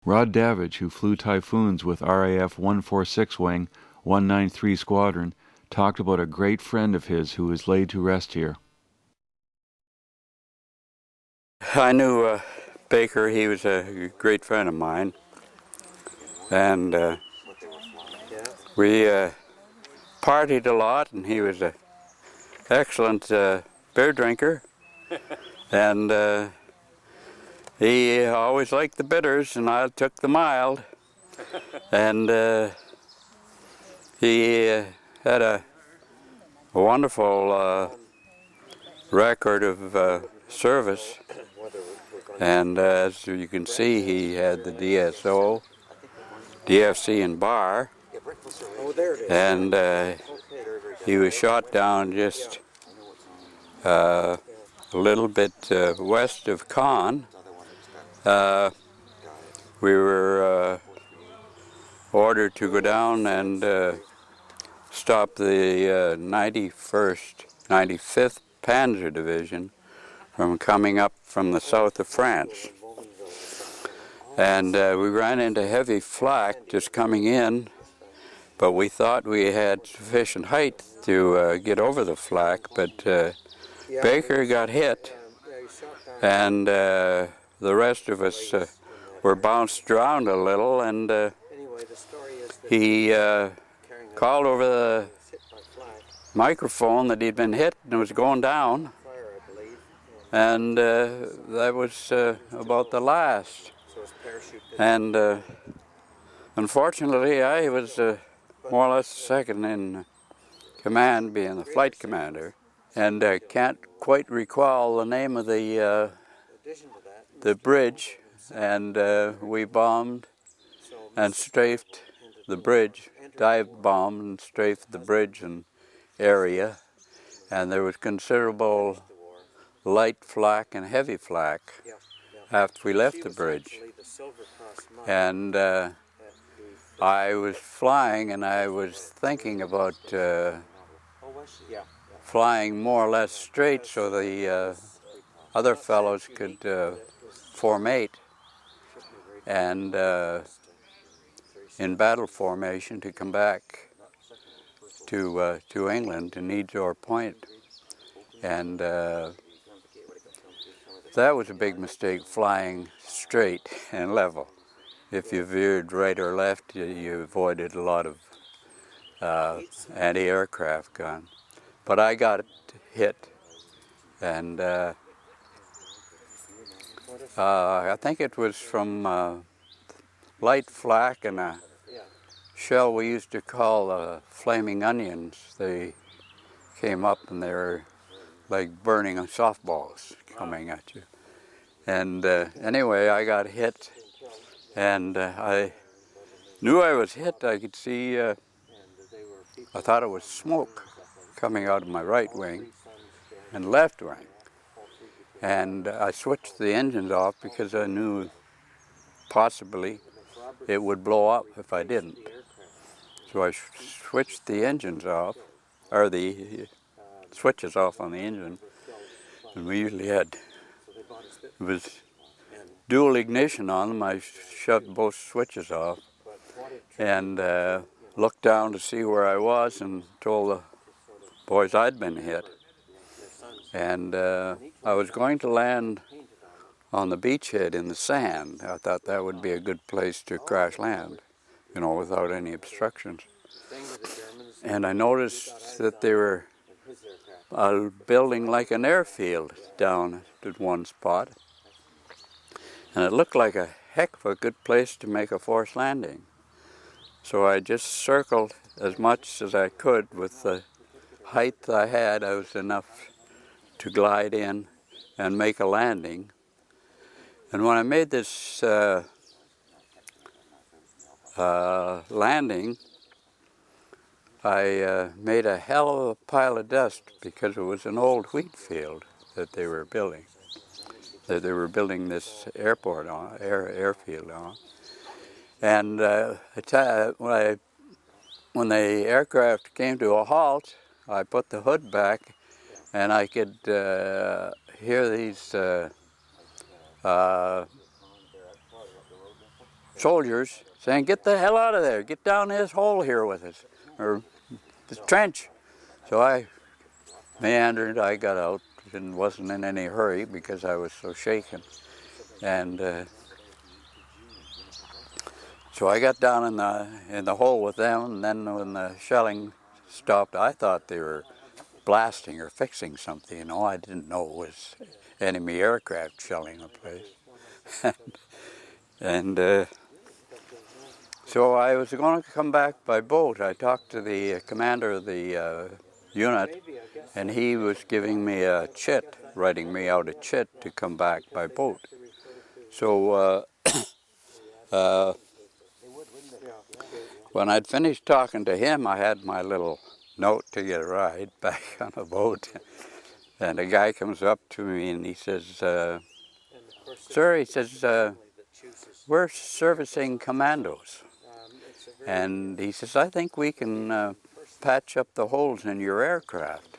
Rod Davidge, who flew Typhoons with RAF 146 Wing, 193 Squadron, talked about a great friend of his who is laid to rest here. I knew Baker. He was a great friend of mine, and we partied a lot, and he was an excellent beer drinker, and he always liked the bitters, and I took the mild, and he had a wonderful record of service. And as you can see, he had the DSO, DFC and bar, and he was shot down just a little bit west of Caen. We were ordered to go down and stop the 95th Panzer Division from coming up from the south of France. And we ran into heavy flak just coming in, but we thought we had sufficient height to get over the flak, but Baker got hit, and the rest of us were bounced around a little, and he called over the microphone that he'd been hit and was going down. And that was about the last. And unfortunately, I was more or less second in command, being the flight commander. And I can't quite recall the name of the bridge. And we bombed and strafed the bridge, dive bombed and strafed the bridge and area. And there was considerable light flak and heavy flak after we left the bridge. And I was flying, and I was thinking about flying more or less straight so the other fellows could formate and in battle formation to come back to England, to Niedzor Point. And that was a big mistake, flying straight and level. If you veered right or left, you avoided a lot of anti-aircraft gun. But I got hit, and I think it was from light flak and a shell we used to call flaming onions. They came up and they were like burning softballs coming at you. And anyway, I got hit, and I knew I was hit. I could see, I thought it was smoke coming out of my right wing and left wing. And I switched the engines off because I knew possibly it would blow up if I didn't. So I switched the engines off, or the switches off on the engine, and we usually had, it was dual ignition on them. I shoved both switches off and looked down to see where I was and told the boys I'd been hit. And I was going to land on the beachhead in the sand. I thought that would be a good place to crash land, you know, without any obstructions. And I noticed that they were building like an airfield down at one spot. And it looked like a heck of a good place to make a forced landing. So I just circled as much as I could with the height I had. I was enough to glide in and make a landing. And when I made this landing, I made a hell of a pile of dust because it was an old wheat field that they were building. That they were building this airport on, airfield on. And when the aircraft came to a halt, I put the hood back, and I could hear these soldiers saying, "Get the hell out of there! Get down this hole here with us, or this trench." So I meandered. I got out and wasn't in any hurry because I was so shaken, and so I got down in the hole with them. And then when the shelling stopped, I thought they were blasting or fixing something. You know, I didn't know it was enemy aircraft shelling the place. and so I was going to come back by boat. I talked to the commander of the unit, and he was giving me a chit, writing me out a chit to come back by boat. So when I'd finished talking to him, I had my little note to get a ride back on the boat. And a guy comes up to me and he says, "Sir," he says, "we're servicing commandos." And he says, "I think we can patch up the holes in your aircraft."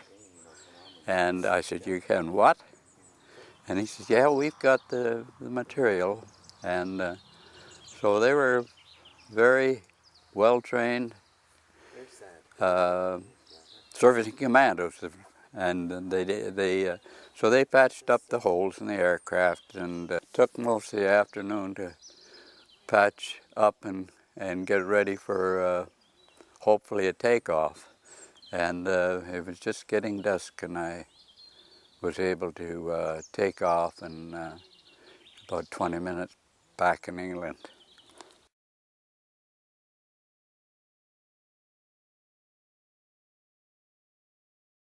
And I said, "You can what?" And he says, "Yeah, we've got the material." And so they were very well-trained servicing commandos, and so they patched up the holes in the aircraft, and took most of the afternoon to patch up and get ready for hopefully a takeoff. And it was just getting dusk, and I was able to take off in about 20 minutes back in England.